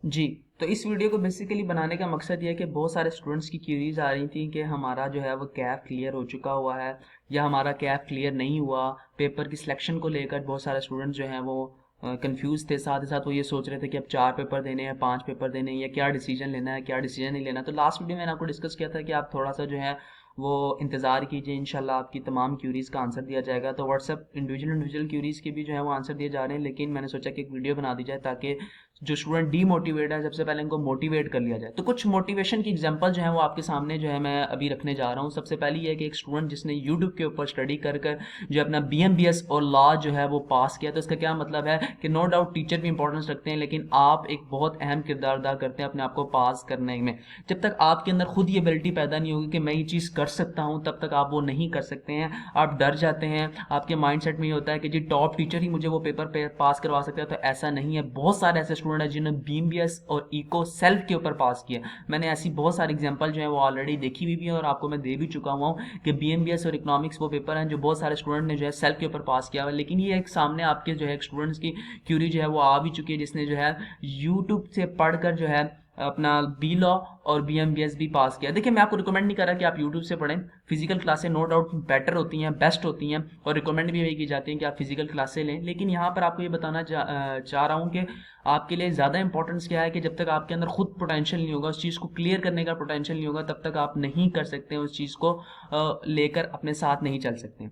जी, तो इस वीडियो को बेसिकली बनाने का मकसद ये है कि बहुत सारे स्टूडेंट्स की क्यूरीज आ रही थी कि हमारा जो है वो कैप क्लियर हो चुका हुआ है या हमारा कैप क्लियर नहीं हुआ। पेपर की सिलेक्शन को लेकर बहुत सारे स्टूडेंट्स जो हैं वो कंफ्यूज थे, साथ ही साथ वो ये सोच रहे थे कि अब 4 पेपर देने हैं, 5 पेपर देने हैं, या क्या डिसीजन लेना है, क्या डिसीजन नहीं लेना। तो लास्ट वीडियो में मैंने आपको डिस्कस किया था कि आप थोड़ा सा जो है वो इंतज़ार कीजिए, इंशाल्लाह आपकी तमाम क्यूरीज़ का आंसर दिया जाएगा। तो व्हाट्सअप इंडिविजुअल क्यूरीज़ के भी जो है वो आंसर दिए जा रहे हैं, लेकिन मैंने सोचा कि एक वीडियो बना दी जाए ताकि जो स्टूडेंट डीमोटिवेट है सबसे पहले इनको मोटिवेट कर लिया जाए। तो कुछ मोटिवेशन की एग्जांपल जो है वो आपके सामने जो है मैं अभी रखने जा रहा हूँ। सबसे पहली ये है कि एक स्टूडेंट जिसने यूट्यूब के ऊपर स्टडी कर कर जो अपना बीएमबीएस और लॉ जो है वो पास किया। तो इसका क्या मतलब है कि नो डाउट टीचर भी इंपॉर्टेंस रखते हैं, लेकिन आप एक बहुत अहम किरदार अदा करते हैं अपने आप को पास करने में। जब तक आपके अंदर खुद ये एबिलिटी पैदा नहीं होगी कि मैं ये चीज़ कर सकता हूँ, तब तक आप वो नहीं कर सकते हैं। आप डर जाते हैं, आपके माइंड सेट में ये होता है कि जी टॉप टीचर ही मुझे वो पेपर पास करवा सकता है। तो ऐसा नहीं है। बहुत सारे ऐसे स्टूडेंट हैं जिन्होंने बीएमबीएस और इको सेल्फ के ऊपर पास किया। मैंने ऐसी बहुत सारी एग्जांपल जो है वो ऑलरेडी देखी हुई भी है और आपको मैं दे भी चुका हुआ हूँ कि बीएमबीएस और इकोनॉमिक्स वो पेपर हैं जो बहुत सारे स्टूडेंट ने जो है सेल्फ के ऊपर पास किया हुआ है। लेकिन ये एक सामने आपके जो है स्टूडेंट्स की क्यूरी जो है वो आ भी चुकी है, जिसने जो है यूट्यूब से पढ़कर जो है अपना बी लॉ और बीएमबीएस भी पास किया। देखिए मैं आपको रिकमेंड नहीं कर रहा कि आप यूट्यूब से पढ़ें। फिजिकल क्लासें नो डाउट बेटर होती हैं, बेस्ट होती हैं, और रिकमेंड भी यही की जाती हैं कि आप फिजिकल क्लासें लें। लेकिन यहाँ पर आपको ये बताना चाह रहा हूँ कि आपके लिए ज़्यादा इंपॉर्टेंस क्या है कि जब तक आपके अंदर खुद पोटेंशियल नहीं होगा, उस चीज़ को क्लियर करने का पोटेंशियल नहीं होगा, तब तक आप नहीं कर सकते, उस चीज़ को लेकर अपने साथ नहीं चल सकते।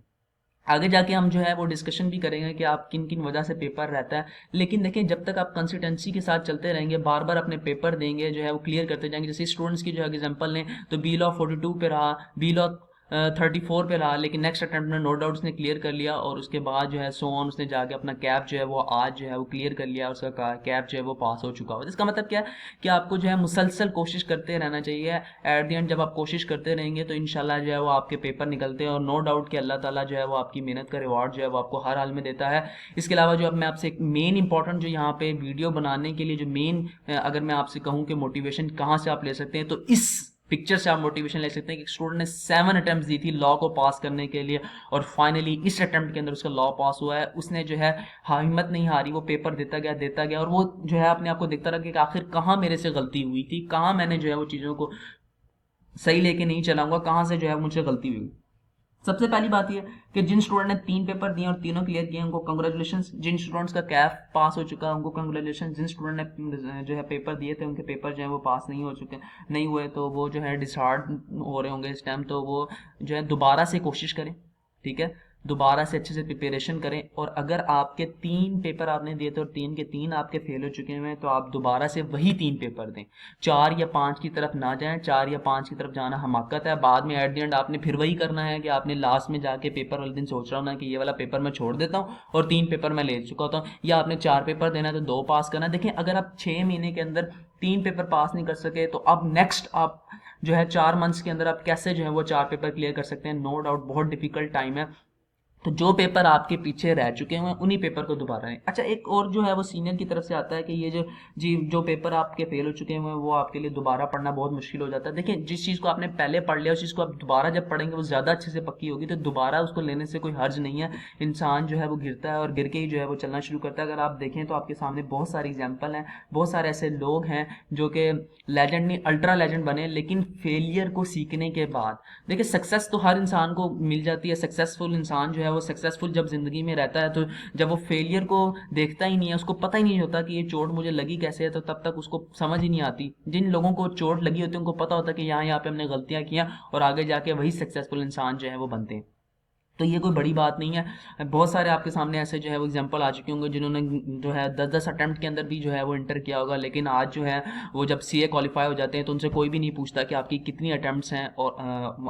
आगे जाके हम जो है वो डिस्कशन भी करेंगे कि आप किन किन वजह से पेपर रहता है। लेकिन देखिए जब तक आप कंसिस्टेंसी के साथ चलते रहेंगे, बार बार अपने पेपर देंगे, जो है वो क्लियर करते जाएंगे। जैसे स्टूडेंट्स की जो एग्जांपल लें तो बी लॉ 42 पे रहा, बी लॉ 34 पे रहा, लेकिन नेक्स्ट अटेम्प्ट में नो डाउट उसने क्लियर कर लिया और उसके बाद जो है सो ऑन उसने जाके अपना कैप जो है वो आज जो है वो क्लियर कर लिया, उसका कैप जो है वो पास हो चुका हो। इसका मतलब क्या है कि आपको जो है मुसलसल कोशिश करते रहना चाहिए। एट द एंड जब आप कोशिश करते रहेंगे तो इंशाल्लाह जो है वो आपके पेपर निकलते हैं, और नो डाउट कि अल्लाह ताला जो है वो आपकी मेहनत का रिवॉर्ड जो है वो आपको हर हाल में देता है। इसके अलावा जो अब मैं आपसे एक मेन इंपॉर्टेंट जो यहाँ पे वीडियो बनाने के लिए जो मेन, अगर मैं आपसे कहूँ कि मोटिवेशन कहाँ से आप ले सकते हैं, तो इस पिक्चर से आप मोटिवेशन ले सकते हैं कि स्टूडेंट ने 7 अटेम्प्ट दी थी लॉ को पास करने के लिए, और फाइनली इस अटेम्प्ट के अंदर उसका लॉ पास हुआ है। उसने जो है हिम्मत नहीं हारी, वो पेपर देता गया और वो जो है अपने आप को देखता रहा कि आखिर कहाँ मेरे से गलती हुई थी, कहाँ मैंने जो है वो चीज़ों को सही लेके नहीं चलाऊंगा, कहाँ से जो है मुझसे गलती हुई। सबसे पहली बात यह कि जिन स्टूडेंट ने 3 पेपर दिए और तीनों क्लियर किए उनको कंग्रेचुलेशन। जिन स्टूडेंट्स का कैफ पास हो चुका है उनको कंग्रेचुलेशन। जिन स्टूडेंट ने जो है पेपर दिए थे उनके पेपर जो है वो पास नहीं हो चुके, नहीं हुए, तो वो जो है डिसहार्ड हो रहे होंगे इस टाइम। तो वो जो है दोबारा से कोशिश करें, ठीक है, दोबारा से अच्छे से प्रिपरेशन करें। और अगर आपके 3 पेपर आपने दिए थे और 3 के 3 आपके फेल हो चुके हैं, तो आप दोबारा से वही 3 पेपर दें। 4 या 5 की तरफ ना जाएं। 4 या 5 की तरफ जाना हमाकत है। बाद में एट द एंड आपने फिर वही करना है कि आपने लास्ट में जाके पेपर वाले दिन सोच रहा हूँ ना कि ये वाला पेपर मैं छोड़ देता हूँ और 3 पेपर मैं ले चुका होता हूँ, या आपने 4 पेपर देना है तो 2 पास करना है। देखिए अगर आप 6 महीने के अंदर 3 पेपर पास नहीं कर सके, तो अब नेक्स्ट आप जो है 4 मंथ्स के अंदर आप कैसे जो है वो 4 पेपर क्लियर कर सकते हैं। नो डाउट बहुत डिफिकल्ट टाइम है। तो जो पेपर आपके पीछे रह चुके हैं उन्हीं पेपर को दोबारा है। अच्छा, एक और जो है वो सीनियर की तरफ से आता है कि ये जो पेपर आपके फेल हो चुके हैं वो आपके लिए दोबारा पढ़ना बहुत मुश्किल हो जाता है। देखिए जिस चीज़ को आपने पहले पढ़ लिया उस चीज़ को आप दोबारा जब पढ़ेंगे वो ज़्यादा अच्छे से पक्की होगी, तो दोबारा उसको लेने से कोई हर्ज नहीं है। इंसान जो है वो गिरता है और गिर के ही जो है वो चलना शुरू करता है। अगर आप देखें तो आपके सामने बहुत सारे एग्जाम्पल हैं, बहुत सारे ऐसे लोग हैं जो कि लेजेंड नहीं अल्ट्रा लेजेंड बने, लेकिन फेलियर को सीखने के बाद। देखिए सक्सेस तो हर इंसान को मिल जाती है। सक्सेसफुल इंसान जो है वो सक्सेसफुल जब जिंदगी में रहता है, तो जब वो फेलियर को देखता ही नहीं है, उसको पता ही नहीं होता कि ये चोट मुझे लगी कैसे है, तो तब तक उसको समझ ही नहीं आती। जिन लोगों को चोट लगी होती है उनको पता होता है कि यहाँ यहाँ पे हमने गलतियां किया, और आगे जाके वही सक्सेसफुल इंसान जो है वो बनते हैं। तो ये कोई बड़ी बात नहीं है। बहुत सारे आपके सामने ऐसे जो है वो एग्जांपल आ चुके होंगे जिन्होंने जो है 10-10 अटेम्प्ट के अंदर भी जो है वो इंटर किया होगा, लेकिन आज जो है वो जब सीए क्वालिफाई हो जाते हैं तो उनसे कोई भी नहीं पूछता कि आपकी कितनी अटेम्प्ट्स हैं, और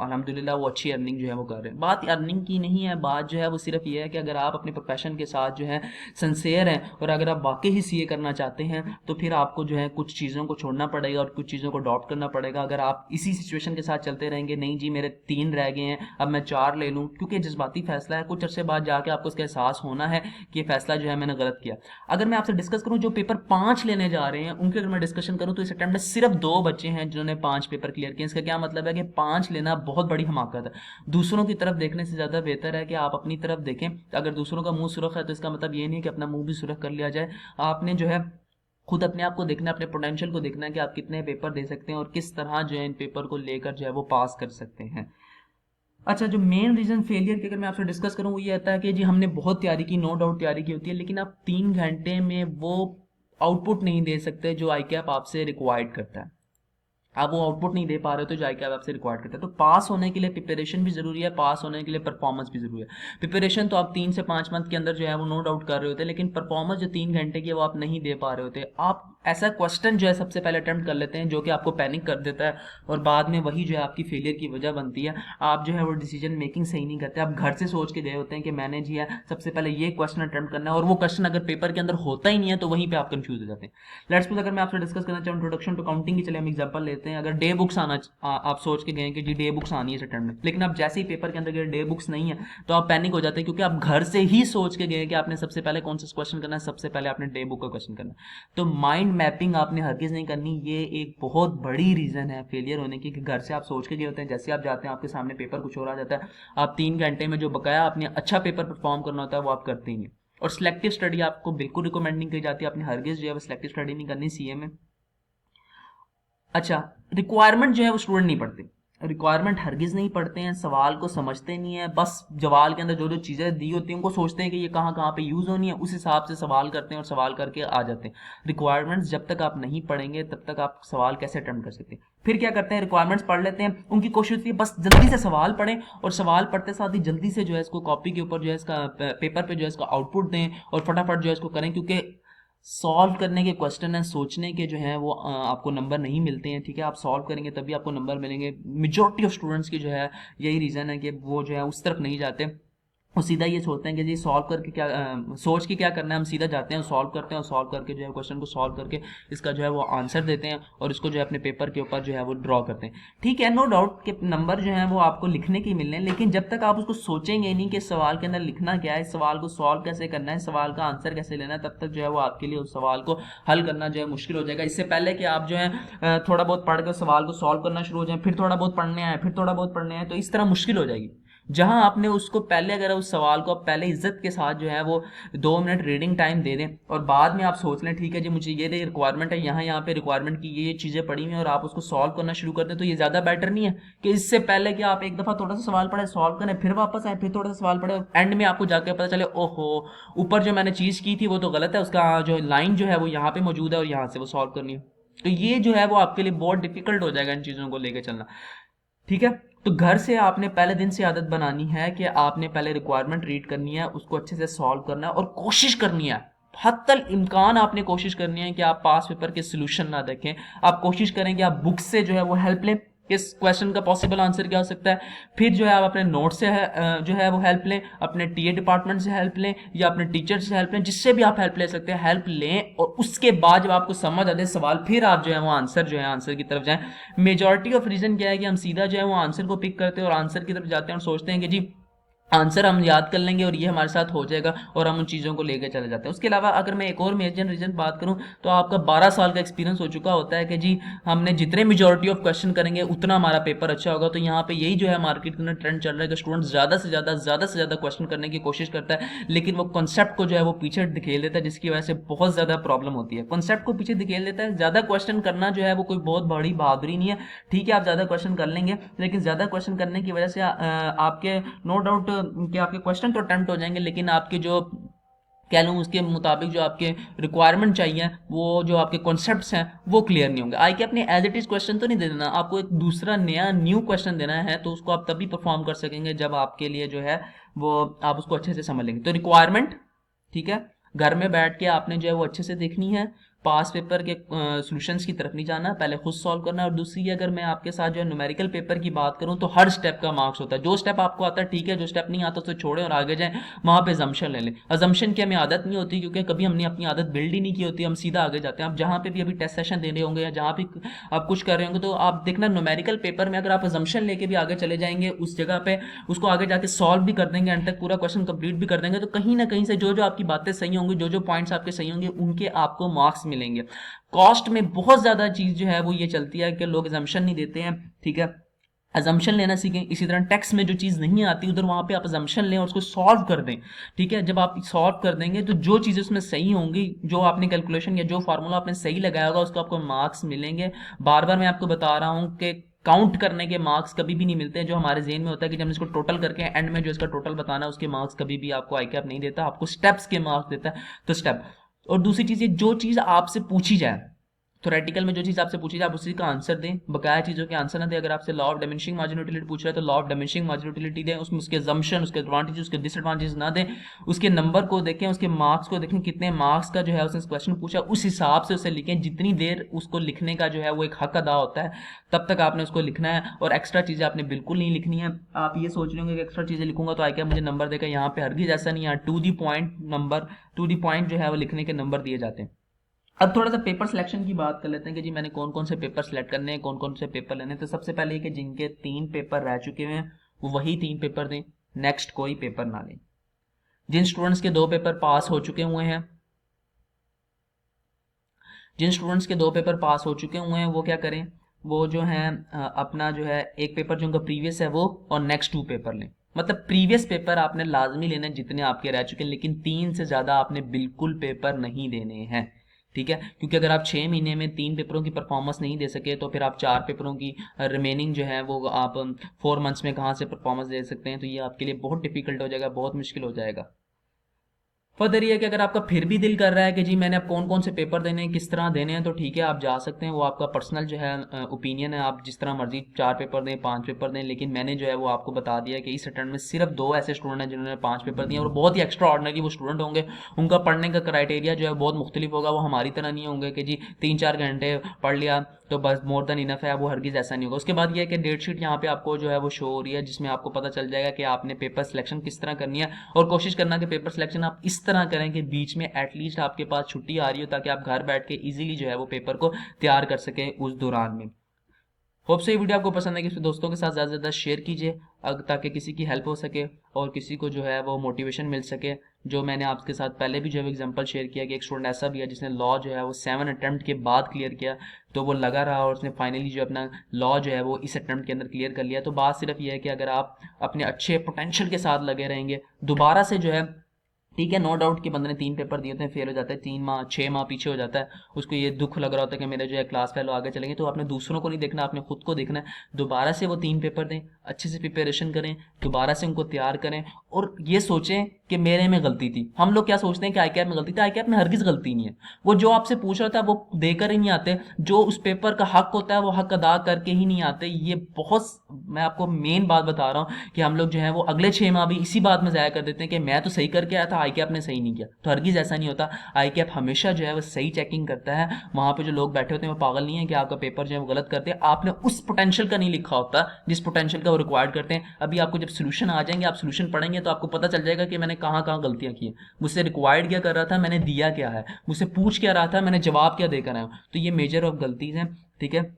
अल्हम्दुलिल्लाह वो अच्छी अर्निंग जो है वो कर रहे हैं। बात अर्निंग की नहीं है, बात जो है वो सिर्फ ये है कि अगर आप अपने प्रोफेशन के साथ जो है सिंसियर हैं और अगर आप वाकई ही सीए करना चाहते हैं, तो फिर आपको जो है कुछ चीज़ों को छोड़ना पड़ेगा और कुछ चीज़ों को अडॉप्ट करना पड़ेगा। अगर आप इसी सिचुएशन के साथ चलते रहेंगे, नहीं जी मेरे 3 रह गए हैं अब मैं 4 ले लूँ, क्योंकि जज्बाती फैसला है, कुछ अरसे बाद जाके आपको इसका एहसास होना है कि ये फैसला जो है मैंने गलत किया। अगर मैं आपसे डिस्कस करूं जो पेपर 5 लेने जा रहे हैं उनके अगर मैं डिस्कशन करूं, तो इस अटेम्प्ट में सिर्फ 2 बच्चे हैं जिन्होंने 5 पेपर क्लियर किए। इसका क्या मतलब है कि 5 लेना बहुत बड़ी हमाकत है। दूसरों की तरफ देखने से ज़्यादा बेहतर है कि आप अपनी तरफ देखें। अगर दूसरों का मुंह सुरख है तो इसका मतलब ये नहीं कि अपना मुंह भी सुरख कर लिया जाए। आपने जो है खुद अपने आप को देखना है, अपने पोटेंशियल को देखना है कि आप कितने पेपर दे सकते हैं और किस तरह जो है इन पेपर को लेकर जो है वो पास कर सकते हैं। अच्छा, जो मेन रीज़न फेलियर की अगर मैं आपसे डिस्कस करूँ वो ये आता है कि जी हमने बहुत तैयारी की, नो डाउट तैयारी की होती है, लेकिन आप 3 घंटे में वो आउटपुट नहीं दे सकते जो आई कैप आपसे रिक्वायर्ड करता है। आप वो आउटपुट नहीं दे पा रहे हो तो जो आई कैप आपसे रिक्वायर्ड करता है। तो पास होने के लिए प्रिपरेशन भी जरूरी है, पास होने के लिए परफॉर्मेंस भी जरूरी है। प्रिपरेशन तो आप 3 से 5 मंथ के अंदर जो है वो नो डाउट कर रहे होते हैं, लेकिन परफॉर्मेंस जो 3 घंटे की है वो आप नहीं दे पा रहे होते। आप ऐसा क्वेश्चन जो है सबसे पहले अटेम्प्ट कर लेते हैं जो कि आपको पैनिक कर देता है और बाद में वही जो है आपकी फेलियर की वजह बनती है। आप जो है वो डिसीजन मेकिंग सही नहीं करते, आप घर से सोच के गए होते हैं कि मैंने जी है सबसे पहले ये क्वेश्चन अटेम्प्ट करना है, और वो क्वेश्चन अगर पेपर के अंदर होता ही नहीं है तो वहीं पे आप कंफ्यूज हो जाते हैं। लेट्स सपोज अगर मैं आपसे डिस्कस करना चाहूँ इंट्रोडक्शन टू काउंटिंग की, चले हम एग्जांपल लेते हैं। अगर डे बुक्स आप सोच के गए कि जी डे बुक्स आनी है इस अटेम्प्ट में, लेकिन आप जैसे ही पेपर के अंदर गए डे बुक्स नहीं है तो आप पैनिक हो जाते हैं, क्योंकि आप घर से ही सोच के गए कि आपने सबसे पहले कौन सा क्वेश्चन करना है, सबसे पहले आपने डे बुक का क्वेश्चन करना है। तो माइंड मैपिंग आपने हरगिज नहीं करनी, ये एक बहुत बड़ी रीजन है फेलियर होने की, कि घर से आप सोच के गए होते हैं, जैसे आप जाते हैं आपके सामने पेपर कुछ और आ जाता है, आप 3 घंटे में जो बकाया आपने अच्छा पेपर परफॉर्म करना होता है वो आप करते ही नहीं। और सिलेक्टिव स्टडी आपको बिल्कुल रिकमेंड नहीं की जाती, आपने हरगिज जो है सिलेक्टिव स्टडी नहीं करनी सीए में। अच्छा, रिक्वायरमेंट जो है वो स्टूडेंट नहीं पढ़ते, रिक्वायरमेंट हरगिज नहीं पढ़ते हैं, सवाल को समझते नहीं है, बस सवाल के अंदर जो जो चीज़ें दी होती हैं उनको सोचते हैं कि ये कहाँ कहाँ पे यूज़ होनी है, उस हिसाब से सवाल करते हैं और सवाल करके आ जाते हैं। रिक्वायरमेंट्स जब तक आप नहीं पढ़ेंगे तब तक आप सवाल कैसे अटेम्प्ट कर सकते हैं। फिर क्या करते हैं, रिक्वायरमेंट्स पढ़ लेते हैं, उनकी कोशिश होती है बस जल्दी से सवाल पढ़ें और सवाल पढ़ते साथ ही जल्दी से जो है इसको कॉपी के ऊपर जो है इसका पेपर पे जो है इसका आउटपुट दें और फटाफट जो है इसको करें, क्योंकि सॉल्व करने के क्वेश्चन है, सोचने के जो है वो आपको नंबर नहीं मिलते हैं। ठीक है, आप सॉल्व करेंगे तभी आपको नंबर मिलेंगे। मेजॉरिटी ऑफ स्टूडेंट्स की जो है यही रीज़न है कि वो जो है उस तरफ नहीं जाते, वो सीधा ये सोचते हैं कि जी सॉल्व करके क्या सोच के क्या करना है, हम सीधा जाते हैं सॉल्व करते हैं और सॉल्व करके जो है क्वेश्चन को सॉल्व करके इसका जो है वो आंसर देते हैं और इसको जो है अपने पेपर के ऊपर जो है वो ड्रॉ करते हैं। ठीक है, नो डाउट कि नंबर जो है वो आपको लिखने के मिलने हैं, लेकिन जब तक आप उसको सोचेंगे नहीं कि सवाल के अंदर लिखना क्या है, इस सवाल को सॉल्व कैसे करना है, सवाल का आंसर कैसे लेना है, तब तक जो है वो आपके लिए उस सवाल को हल करना जो है मुश्किल हो जाएगा। इससे पहले कि आप जो है थोड़ा बहुत पढ़ कर सवाल को सॉल्व करना शुरू हो जाए, फिर थोड़ा बहुत पढ़ने आए, फिर थोड़ा बहुत पढ़ने आए, तो इस तरह मुश्किल हो जाएगी। जहां आपने उसको पहले, अगर उस सवाल को आप पहले इज्जत के साथ जो है वो 2 मिनट रीडिंग टाइम दे दें और बाद में आप सोच लें ठीक है जी मुझे ये रिक्वायरमेंट है, यहाँ पे रिक्वायरमेंट की ये चीज़ें पड़ी हुई हैं और आप उसको सॉल्व करना शुरू कर दें, तो ये ज़्यादा बेटर नहीं है कि इससे पहले कि आप एक दफ़ा थोड़ा सा सवाल पढ़े सॉल्व करें, फिर वापस आए, फिर थोड़ा सा सवाल पढ़े, एंड में आपको जाके पता चले ओहो ऊपर जो मैंने चीज़ की थी वो तो गलत है, उसका जो लाइन जो है वो यहाँ पे मौजूद है और यहाँ से वो सॉल्व करनी है। तो ये जो है वो आपके लिए बहुत डिफिकल्ट हो जाएगा इन चीज़ों को लेकर चलना। ठीक है, तो घर से आपने पहले दिन से आदत बनानी है कि आपने पहले रिक्वायरमेंट रीड करनी है, उसको अच्छे से सॉल्व करना है और कोशिश करनी है, हत्तल इम्कान आपने कोशिश करनी है कि आप पास पेपर के सोल्यूशन ना देखें, आप कोशिश करें कि आप बुक से जो है वो हेल्प लें, इस क्वेश्चन का पॉसिबल आंसर क्या हो सकता है। फिर जो है आप अपने नोट से जो है वो हेल्प लें, अपने टीए डिपार्टमेंट से हेल्प लें या अपने टीचर से हेल्प लें, जिससे भी आप हेल्प ले सकते हैं हेल्प लें, और उसके बाद जब आपको समझ आ जाए सवाल फिर आप जो है वो आंसर जो है आंसर की तरफ जाएं। मेजॉरिटी ऑफ रीजन क्या है कि हम सीधा जो है वो आंसर को पिक करते हैं और आंसर की तरफ जाते हैं और सोचते हैं कि जी आंसर हम याद कर लेंगे और ये हमारे साथ हो जाएगा और हम उन चीज़ों को लेकर चले जाते हैं। उसके अलावा अगर मैं एक और मेजर रीजन बात करूं तो आपका 12 साल का एक्सपीरियंस हो चुका होता है कि जी हमने जितने मेजॉरिटी ऑफ क्वेश्चन करेंगे उतना हमारा पेपर अच्छा होगा। तो यहाँ पे यही जो है मार्केट के अंदर ट्रेंड चल रहा है कि स्टूडेंट ज़्यादा से ज़्यादा क्वेश्चन करने की कोशिश करता है, लेकिन वो कॉन्सेप्ट को जो है वो पीछे धकेल देता है, जिसकी वजह से बहुत ज़्यादा प्रॉब्लम होती है। कॉन्सेप्ट को पीछे धकेल देता है, ज़्यादा क्वेश्चन करना जो है वो कोई बहुत बड़ी बहादुरी नहीं है। ठीक है, आप ज़्यादा क्वेश्चन कर लेंगे, लेकिन ज़्यादा क्वेश्चन करने की वजह से आपके नो डाउट कि आपके क्वेश्चन तो अटेम्प्ट हो जाएंगे, लेकिन आपके जो कह लूँ उसके मुताबिक जो आपके रिक्वायरमेंट चाहिए वो जो आपके कॉन्सेप्ट्स हैं वो क्लियर नहीं होंगे। आई के अपने एज इट इज क्वेश्चन तो नहीं दे देना, आपको एक दूसरा नया न्यू क्वेश्चन देना है, तो उसको आप तभी परफॉर्म कर सकेंगे जब आपके लिए जो है वो आप उसको अच्छे से समझ लेंगे। तो रिक्वायरमेंट ठीक है, घर में बैठ के आपने जो है वो अच्छे से देखनी है, पास पेपर के सॉल्यूशंस की तरफ नहीं जाना, पहले खुद सॉल्व करना है। और दूसरी अगर मैं आपके साथ जो है न्यूमेरिकल पेपर की बात करूं तो हर स्टेप का मार्क्स होता है, जो स्टेप आपको आता है ठीक है, जो स्टेप नहीं आता उसे छोड़ें और आगे जाएं, वहां पे अजम्पशन ले लें। अजम्पशन की हमें आदत नहीं होती क्योंकि कभी हमने अपनी आदत बिल्ड ही नहीं की होती, हम सीधा आगे जाते हैं। आप जहां पे भी अभी टेस्ट सेशन दे रहे होंगे या जहां भी आप कुछ कर रहे होंगे तो आप देखना न्यूमेरिकल पेपर में अगर आप अजम्पशन लेके भी आगे चले जाएंगे उस जगह पे उसको आगे जाके सॉल्व भी कर देंगे, एंड तक पूरा क्वेश्चन कंप्लीट भी कर देंगे, तो कहीं ना कहीं से जो जो आपकी बातें सही होंगी, जो जो पॉइंट्स आपके सही होंगे उनके आपको मार्क्स मिलेंगे। कॉस्ट में बहुत ज़्यादा चीज़ जो है वो ये चलती है कि लोग एजम्पशन नहीं देते हैं। ठीक है, अजम्पशन लेना सीखें। इसी तरह टेक्स्ट में जो चीज़ नहीं आती उधर वहाँ पे आप अजम्पशन लें और उसको सॉल्व कर दें। ठीक है, जब आप सॉल्व कर देंगे तो जो चीज़ें उसमें सही होंगी, जो आपने कैलकुलेशन या जो फार्मूला आपने सही लगाया होगा उसको आपको मार्क्स मिलेंगे। बार बार मैं आपको बता रहा हूँ कि काउंट करने के मार्क्स कभी भी नहीं मिलते हैं। जो हमारे जेहन में होता है कि जब हम इसको टोटल करके एंड में जो इसका टोटल बताना है उसके मार्क्स कभी भी आपको आईकैप नहीं देता, आपको स्टेप्स के मार्क्स देता है। तो स्टेप, और दूसरी चीज़ ये, जो चीज़ आपसे पूछी जाए थोरेटिकल में, जो चीज़ आपसे पूछी जाए आप उसी का आंसर दें, बकाया चीज़ों के आंसर ना दें। अगर आपसे law of diminishing marginal utility पूछ रहा है तो law of diminishing marginal utility दें, उसमें उसके अजम्पशन, उसके एडवांटेज, उसके डिसएडवांटेज ना दें। उसके नंबर को देखें, उसके मार्क्स को देखें, कितने मार्क्स का जो है उसने क्वेश्चन पूछा, उस हिसाब से उसे लिखें। जितनी देर उसको लिखने का जो है वो एक हक अदा होता है तब तक आपने उसको लिखना है, और एक्स्ट्रा चीज़ें आपने बिल्कुल नहीं लिखनी है। आप ये सोच रहे होंगे कि एक्स्ट्रा चीज़ें लिखूंगा तो आई क्या मुझे नंबर देगा, यहाँ पे हरगिज ऐसा नहीं है। To the point number, to the point जो है वो लिखने के नंबर दिए जाते हैं। अब थोड़ा सा पेपर सिलेक्शन की बात कर लेते हैं कि जी मैंने कौन कौन से पेपर सेलेक्ट करने हैं, कौन कौन से पेपर लेने हैं। तो सबसे पहले कि जिनके 3 पेपर रह चुके हैं वो वही 3 पेपर दें, नेक्स्ट कोई पेपर ना लें। जिन स्टूडेंट्स के 2 पेपर पास हो चुके हुए हैं, जिन स्टूडेंट्स के 2 पेपर पास हो चुके हुए हैं वो क्या करें, वो जो है अपना जो है एक पेपर जो उनका प्रीवियस है वो, और नेक्स्ट 2 पेपर लें। मतलब प्रीवियस पेपर आपने लाजमी लेने जितने आपके रह चुके हैं, लेकिन 3 से ज़्यादा आपने बिल्कुल पेपर नहीं देने हैं। ठीक है, क्योंकि अगर आप 6 महीने में 3 पेपरों की परफॉर्मेंस नहीं दे सके तो फिर आप 4 पेपरों की रिमेनिंग जो है वो आप 4 मंथ्स में कहाँ से परफॉर्मेंस दे सकते हैं। तो ये आपके लिए बहुत डिफिकल्ट हो जाएगा, बहुत मुश्किल हो जाएगा। फर्दर ये कि अगर आपका फिर भी दिल कर रहा है कि जी मैंने अब कौन कौन से पेपर देने हैं, किस तरह देने हैं, तो ठीक है आप जा सकते हैं। वो आपका पर्सनल जो है ओपिनियन है, आप जिस तरह मर्जी 4 पेपर दें, 5 पेपर दें। लेकिन मैंने जो है वो आपको बता दिया कि इस अटेम्प्ट में सिर्फ 2 ऐसे स्टूडेंट हैं जिन्होंने 5 पेपर दिए, और बहुत ही एक्स्ट्रा ऑर्डिनरी वो स्टूडेंट होंगे। उनका पढ़ने का क्राइटेरिया जो है बहुत मुख्तलिफ होगा। वो हमारी तरह नहीं होंगे कि जी 3-4 घंटे पढ़ लिया तो बस मोर देन इनफ है, वो हरगिज़ ऐसा नहीं होगा। उसके बाद ये है कि डेट शीट यहाँ पे आपको जो है वो शो हो रही है, जिसमें आपको पता चल जाएगा कि आपने पेपर सिलेक्शन किस तरह करनी है। और कोशिश करना कि पेपर सिलेक्शन आप इस तरह करें कि बीच में एटलीस्ट आपके पास छुट्टी आ रही हो, ताकि आप घर बैठ के इजीली जो है वो पेपर को तैयार कर सकें उस दौरान में। होप से ये वीडियो आपको पसंद है कि दोस्तों के साथ ज़्यादा से ज़्यादा शेयर कीजिए, ताकि किसी की हेल्प हो सके और किसी को जो है वो मोटिवेशन मिल सके। जो मैंने आपके साथ पहले भी जो है एग्जांपल शेयर किया कि एक स्टूडेंट ऐसा भी है जिसने लॉ जो है वो 7 अटेम्प्ट के बाद क्लियर किया, तो वो लगा रहा और उसने फाइनली जो अपना लॉ जो है वो इस अटेम्प्ट के अंदर क्लियर कर लिया। तो बात सिर्फ ये है कि अगर आप अपने अच्छे पोटेंशियल के साथ लगे रहेंगे, दोबारा से जो है, ठीक है नो डाउट कि बंदे ने 3 पेपर दिए होते हैं, फेल हो जाता है, 3 माह 6 माह पीछे हो जाता है, उसको ये दुख लग रहा होता है कि मेरे जो है क्लास फेलो आगे चलेंगे। तो आपने दूसरों को नहीं देखना, आपने खुद को देखना है। दोबारा से वो 3 पेपर दें, अच्छे से प्रिपरेशन करें, दोबारा से उनको तैयार करें, और ये सोचें कि मेरे में गलती थी। हम लोग क्या सोचते हैं कि आई कैप में गलती थी, आई कैप में हरगिज गलती नहीं है। वो जो आपसे पूछ रहा था वो देकर ही नहीं आते, जो उस पेपर का हक होता है वो हक अदा करके ही नहीं आते। ये बहुत, मैं आपको मेन बात बता रहा हूँ कि हम लोग जो है वो अगले 6 माह भी इसी बात में ज़ाया कर देते हैं कि मैं तो सही करके आया था, आई कैप ने सही नहीं किया। तो हरगिज़ ऐसा नहीं होता। आई कैप हमेशा जो है वो सही चेकिंग करता है। वहाँ पे जो लोग बैठे होते हैं वो पागल नहीं है कि आपका पेपर जो है वो गलत करते हैं। आपने उस पोटेंशियल का नहीं लिखा होता जिस पोटेंशियल का वो रिक्वायर्ड करते हैं। अभी आपको जब सोल्यूशन आ जाएंगे, आप सोल्यूशन पढ़ेंगे तो आपको पता चल जाएगा कि मैंने कहाँ कहाँ गलतियाँ की हैं, मुझसे रिक्वायर्ड क्या कर रहा था, मैंने दिया क्या है, मुझसे पूछ क्या रहा था, मैंने जवाब क्या देकर आया हूँ। तो ये मेजर ऑफ गलतीज हैं। ठीक है,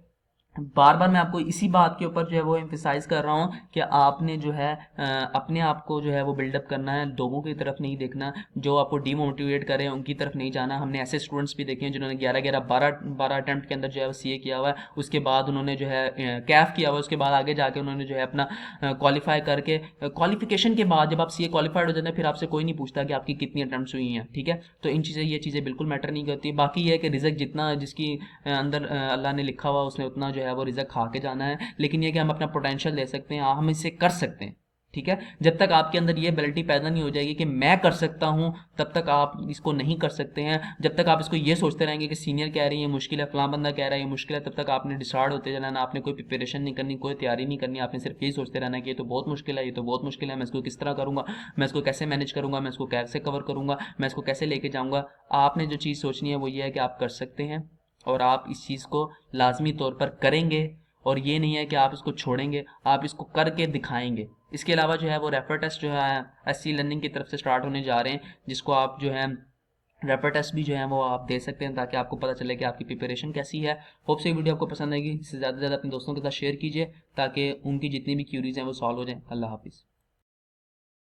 बार बार मैं आपको इसी बात के ऊपर जो है वो एम्फेसाइज कर रहा हूँ कि आपने जो है अपने आप को जो है वो बिल्डअप करना है, लोगों की तरफ नहीं देखना, जो आपको डीमोटिवेट करें उनकी तरफ नहीं जाना। हमने ऐसे स्टूडेंट्स भी देखे हैं जिन्होंने 11 अटेम्प्ट के अंदर जो है वो सीए किया हुआ है, उसके बाद उन्होंने जो है कैफ किया हुआ है, उसके बाद आगे जाके उन्होंने जो है अपना क्वालिफाई करके, क्वालिफिकेशन के बाद जब आप सीए क्वालिफाइड हो जाते हैं फिर आपसे कोई नहीं पूछता कि आपकी कितनी अटेम्प्ट्स हुई हैं। ठीक है, तो ये चीज़ें बिल्कुल मैटर नहीं करती। बाकी ये है कि रिजल्ट जितना जिसकी अंदर अल्लाह ने लिखा हुआ उसने उतना जो है वो रिजल्ट खा के जाना है। लेकिन ये कि हम अपना पोटेंशियल दे सकते हैं, हम इसे कर सकते हैं। ठीक है, जब तक आपके अंदर ये एबिलिटी पैदा नहीं हो जाएगी कि मैं कर सकता हूँ, तब तक आप इसको नहीं कर सकते हैं। जब तक आप इसको ये सोचते रहेंगे कि सीनियर कह रही है मुश्किल है, फलां बंदा कह रहा है ये मुश्किल है, तब तक आपने डिसाइड होते जाना ना, आपने कोई प्रिपरेशन नहीं करनी, कोई तैयारी नहीं करनी। आपने सिर्फ यही सोचते रहना कि ये तो बहुत मुश्किल है, ये तो बहुत मुश्किल है, मैं इसको किस तरह करूँगा, मैं इसको कैसे मैनेज करूँगा, मैं इसको कैसे कवर करूँगा, मैं इसको कैसे लेके जाऊँगा। आपने जो चीज़ सोचनी है वो ये है कि आप कर सकते हैं और आप इस चीज़ को लाजमी तौर पर करेंगे। और ये नहीं है कि आप इसको छोड़ेंगे, आप इसको करके दिखाएंगे। इसके अलावा जो है वो रेफर टेस्ट जो है एससी लर्निंग की तरफ से स्टार्ट होने जा रहे हैं, जिसको आप जो है रेफर टेस्ट भी जो है वो आप दे सकते हैं, ताकि आपको पता चले कि आपकी प्रिपरेशन कैसी है। होप से वीडियो आपको पसंद आएगी, इससे ज़्यादा से ज़्यादा अपने दोस्तों के साथ शेयर कीजिए ताकि उनकी जितनी भी क्यूरीज हैं वो सॉल्व हो जाएं। अल्लाह हाफिज़।